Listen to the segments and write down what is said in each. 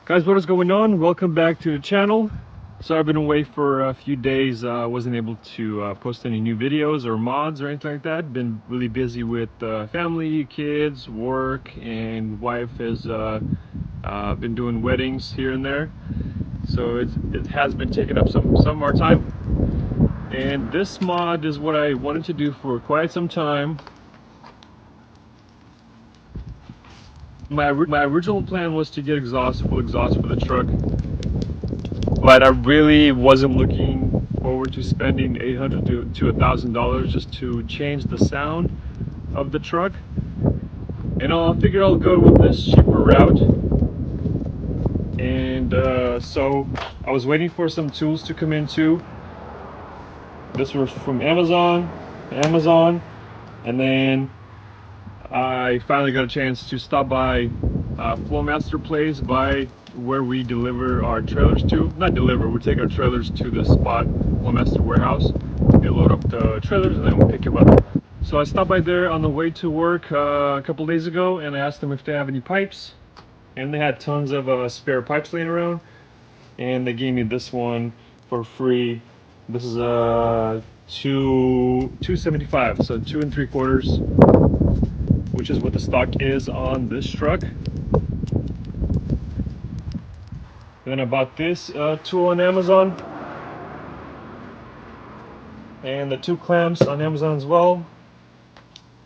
Guys, what is going on? Welcome back to the channel. So I've been away for a few days. I wasn't able to post any new videos or mods or anything like that. Been really busy with family, kids, work, and wife has been doing weddings here and there. So it has been taking up some of our time. And this mod is what I wanted to do for quite some time. My original plan was to get full exhaust for the truck, but I really wasn't looking forward to spending $800 to $1,000 just to change the sound of the truck. And I figured I'll go with this cheaper route. And so I was waiting for some tools to come in too. This was from Amazon, and then I finally got a chance to stop by Flowmaster Place by where we deliver our trailers to. Not deliver, we take our trailers to the spot, Flowmaster warehouse. They load up the trailers and then we pick them up. So I stopped by there on the way to work a couple days ago and I asked them if they have any pipes. And they had tons of spare pipes laying around. And they gave me this one for free. This is a 275, so 2 3/4, which is what the stock is on this truck. Then I bought this tool on Amazon, and the 2 clamps on Amazon as well.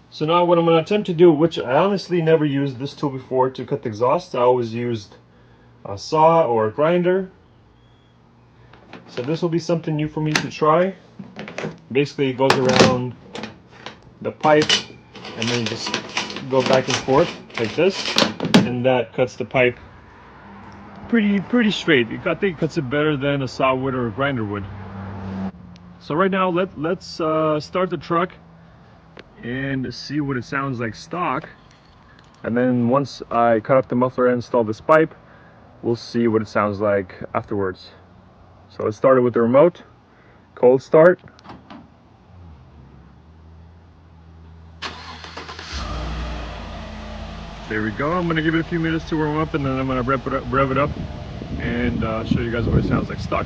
So now what I'm going to attempt to do, which I honestly never used this tool before to cut the exhaust. I always used a saw or a grinder. So this will be something new for me to try. Basically it goes around the pipe and then you just go back and forth like this, and that cuts the pipe pretty straight. I think it cuts it better than a saw would or a grinder would. So right now let's start the truck and see what it sounds like stock, and then once I cut up the muffler and install this pipe, we'll see what it sounds like afterwards. So let's start it with the remote. Cold start. There we go. I'm going to give it a few minutes to warm up, and then I'm going to rev it up and show you guys what it sounds like stock.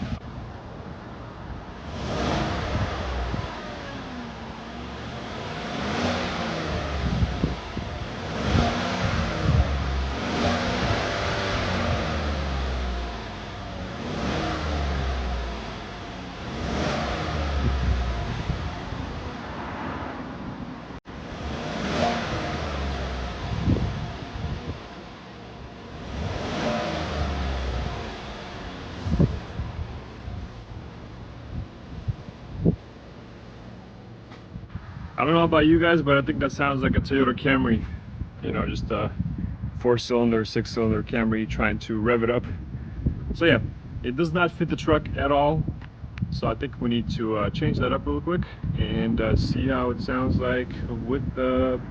I don't know about you guys, but I think that sounds like a Toyota Camry. You know, just a 4-cylinder, 6-cylinder Camry trying to rev it up. So yeah, it does not fit the truck at all. So I think we need to change that up real quick and see how it sounds like with the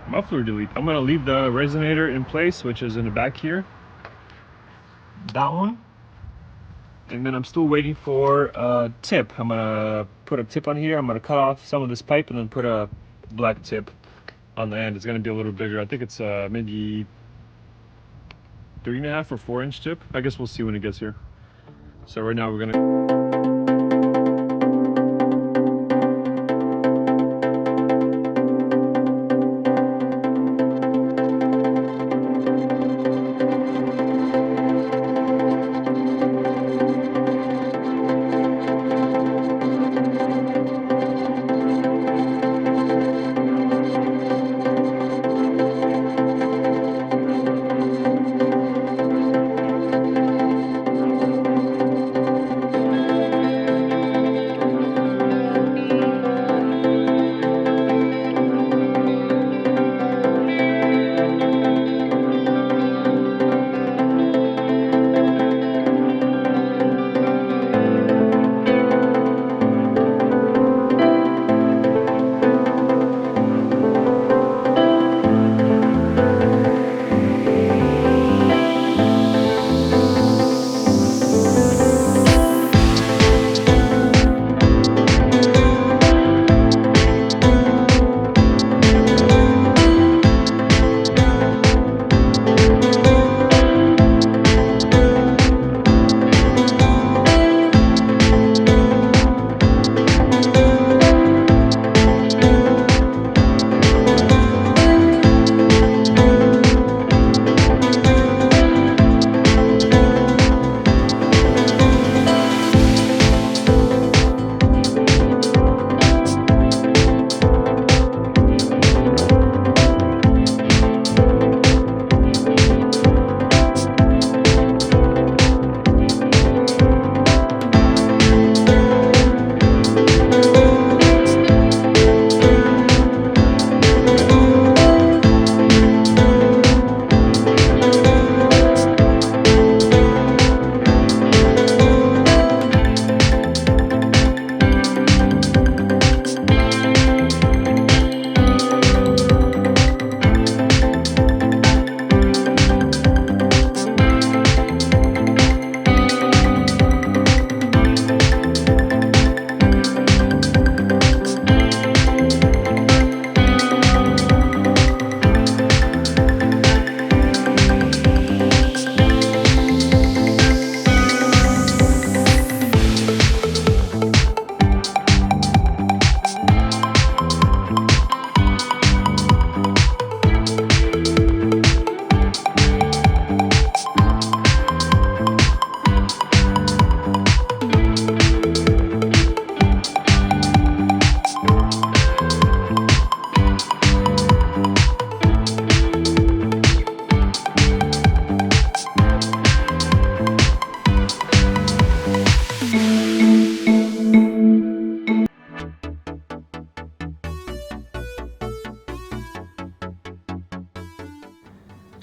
muffler delete. I'm gonna leave the resonator in place, which is in the back here. That one. And then I'm still waiting for a tip. I'm gonna put a tip on here. I'm gonna cut off some of this pipe and then put a black tip on the end. It's gonna be a little bigger. I think it's maybe 3.5 or 4-inch tip. I guess we'll see when it gets here. So right now we're gonna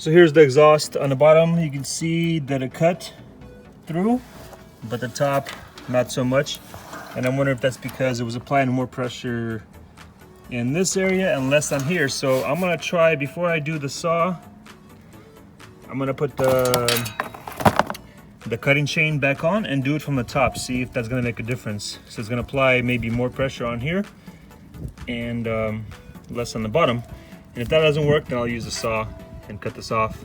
So here's the exhaust on the bottom. You can see that it cut through, but the top not so much. And I'm wondering if that's because it was applying more pressure in this area and less on here. So I'm gonna try, before I do the saw, I'm gonna put the cutting chain back on and do it from the top, see if that's gonna make a difference. So it's gonna apply maybe more pressure on here and less on the bottom. And if that doesn't work, then I'll use the saw and cut this off.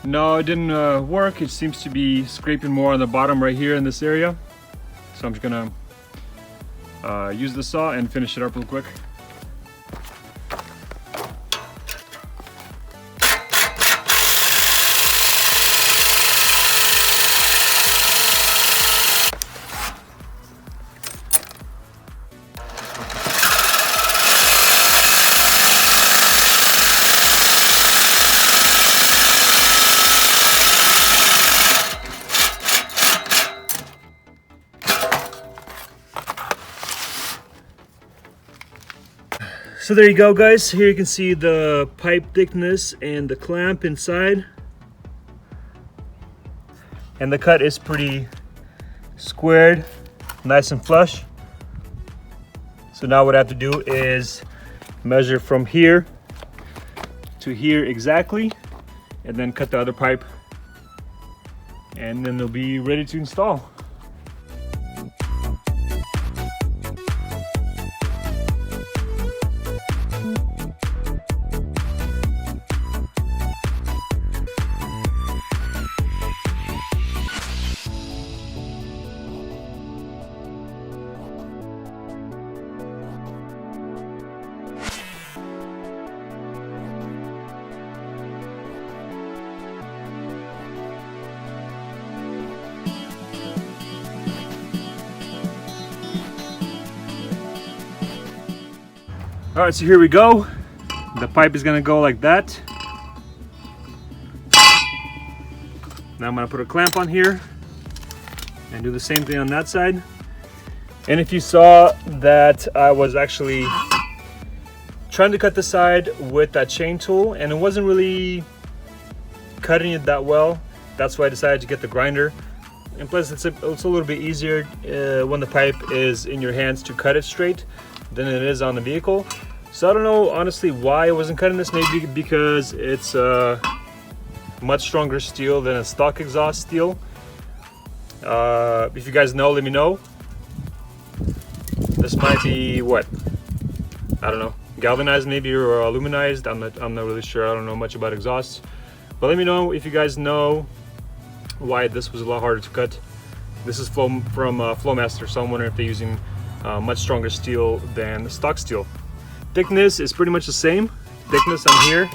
No, it didn't work. It seems to be scraping more on the bottom right here in this area. So I'm just gonna use the saw and finish it up real quick. So there you go, guys. Here you can see the pipe thickness and the clamp inside. And the cut is pretty squared, nice and flush. So now what I have to do is measure from here to here exactly, and then cut the other pipe, and then they'll be ready to install. All right, so here we go. The pipe is gonna go like that. Now I'm gonna put a clamp on here and do the same thing on that side. And if you saw that I was actually trying to cut the side with that chain tool and it wasn't really cutting it that well, that's why I decided to get the grinder. And plus it's a little bit easier when the pipe is in your hands to cut it straight than it is on the vehicle. So I don't know honestly why I wasn't cutting this. Maybe because it's much stronger steel than a stock exhaust steel. If you guys know, let me know. This might be what? I don't know, galvanized maybe, or aluminized. I'm not really sure. I don't know much about exhausts. But let me know if you guys know why this was a lot harder to cut. This is from Flowmaster, so I'm wondering if they're using much stronger steel than the stock steel. Thickness is pretty much the same thickness on here.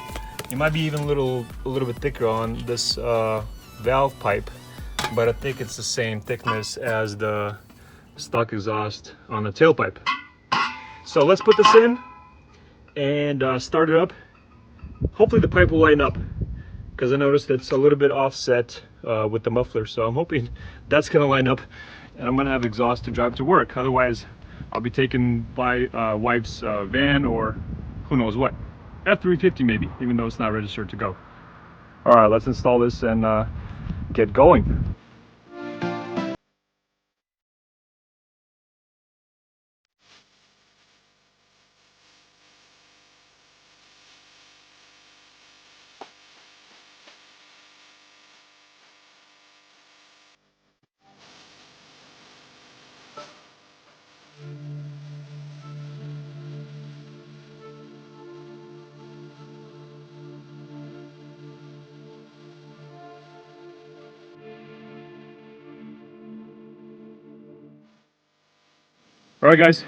It might be even a little bit thicker on this valve pipe, but I think it's the same thickness as the stock exhaust on the tailpipe. So let's put this in and start it up. Hopefully the pipe will line up, because I noticed it's a little bit offset with the muffler, so I'm hoping that's gonna line up and I'm gonna have exhaust to drive to work. Otherwise I'll be taken by wife's van, or who knows what, F-350 maybe, even though it's not registered to go. All right, let's install this and get going. All right, guys,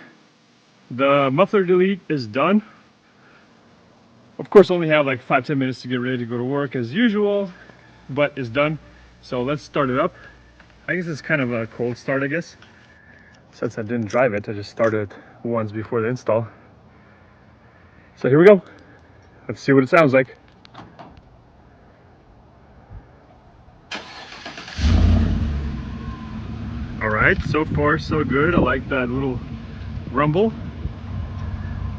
the muffler delete is done. Of course, only have like 5-10 minutes to get ready to go to work as usual, but it's done. So let's start it up. I guess it's kind of a cold start, I guess. Since I didn't drive it, I just started once before the install. So here we go. Let's see what it sounds like. All right, so far so good. I like that little rumble.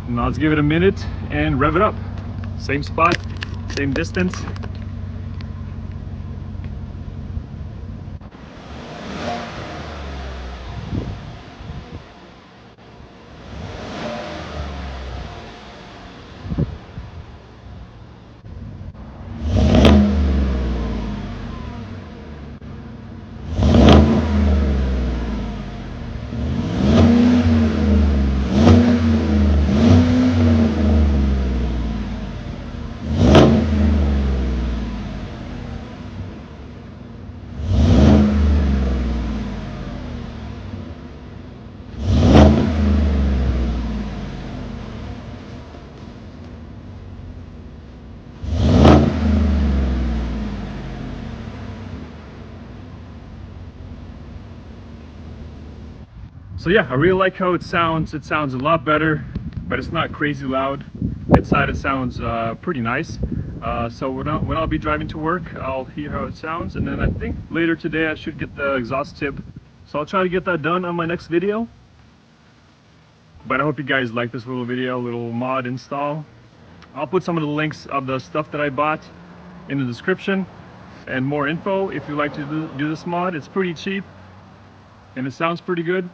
Now let's give it a minute and rev it up. Same spot, same distance. So yeah, I really like how it sounds. It sounds a lot better, but it's not crazy loud. Inside it sounds pretty nice. So when I'll be driving to work, I'll hear how it sounds, and then I think later today I should get the exhaust tip. So I'll try to get that done on my next video. But I hope you guys like this little video, little mod install. I'll put some of the links of the stuff that I bought in the description and more info if you like to do this mod. It's pretty cheap and it sounds pretty good.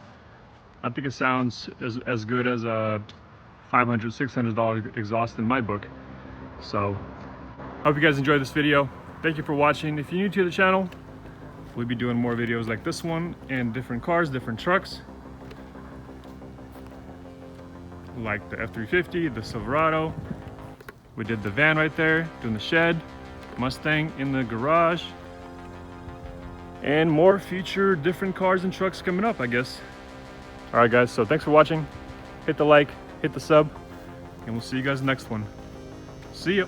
I think it sounds as good as a $500, $600 exhaust in my book. So I hope you guys enjoyed this video. Thank you for watching. If you're new to the channel, we'll be doing more videos like this one and different cars, different trucks, like the F-350, the Silverado. We did the van right there, doing the shed, Mustang in the garage, and more future different cars and trucks coming up, I guess. All right, guys, so thanks for watching. Hit the like, hit the sub, and we'll see you guys next one. See ya.